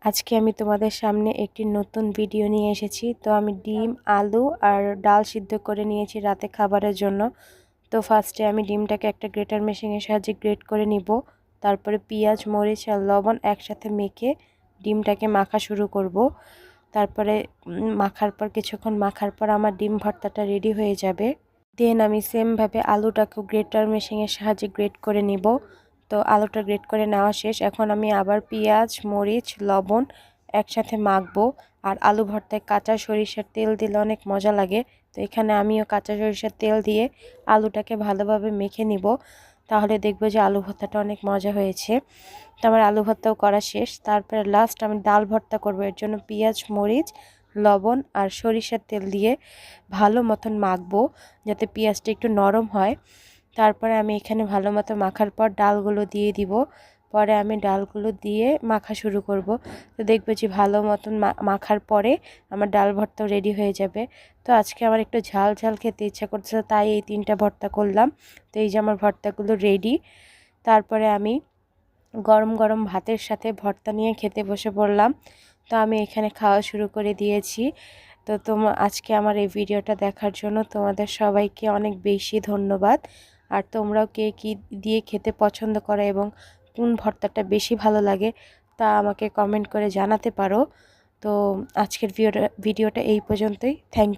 আজকে আমি তোমাদের সামনে একটি নতুন ভিডিও নিয়ে এসেছি। তো আমি ডিম, আলু আর ডাল সিদ্ধ করে নিয়েছি রাতে খাবারের জন্য। তো ফার্স্টে আমি ডিমটাকে একটা গ্রেটার মেশিনের সাহায্যে গ্রেট করে নিব। তারপরে পেঁয়াজ, মরিচ আর লবণ একসাথে মেখে ডিমটাকে মাখা শুরু করব। তারপরে কিছুক্ষণ মাখার পর আমার ডিম ভর্তাটা রেডি হয়ে যাবে। দেন আমি সেমভাবে আলুটাকেও গ্রেটার মেশিনের সাহায্যে গ্রেট করে নিব। তো আলুটা গ্রেট করে নেওয়া শেষ। এখন আমি আবার পেঁয়াজ, মরিচ, লবণ একসাথে মাখবো। আর আলু ভর্তায় কাঁচা সরিষার তেল দিলে অনেক মজা লাগে। তো এখানে আমিও কাঁচা সরিষার তেল দিয়ে আলুটাকে ভালোভাবে মেখে নিব। তাহলে দেখবো যে আলু ভর্তাটা অনেক মজা হয়েছে। তো আমার আলু ভর্তাও করা শেষ। তারপরে লাস্ট আমি ডাল ভর্তা করবো। এর জন্য পেঁয়াজ, মরিচ, লবণ আর সরিষার তেল দিয়ে ভালো মতন মাখবো যাতে পেঁয়াজটা একটু নরম হয়। তারপরে আমি এখানে ভালো মতো মাখার পর ডালগুলো দিয়ে দিব। পরে আমি ডালগুলো দিয়ে মাখা শুরু করব। তো দেখবে যে ভালো মতন মাখার পরে আমার ডাল ভর্তাও রেডি হয়ে যাবে। তো আজকে আমার একটু ঝাল ঝাল খেতে ইচ্ছা করছিল, তাই এই 3টা ভর্তা করলাম। তো এই যে আমার ভর্তাগুলো রেডি। তারপরে আমি গরম গরম ভাতের সাথে ভর্তা নিয়ে খেতে বসে পড়লাম। তো আমি এখানে খাওয়া শুরু করে দিয়েছি। তো আজকে আমার এই ভিডিওটা দেখার জন্য তোমাদের সবাইকে অনেক বেশি ধন্যবাদ। আর তোমরাও কে কী দিয়ে খেতে পছন্দ করো এবং কোন ভর্তাটা বেশি ভালো লাগে তা আমাকে কমেন্ট করে জানাতে পারো। তো আজকের ভিডিওটা এই পর্যন্তই। থ্যাংক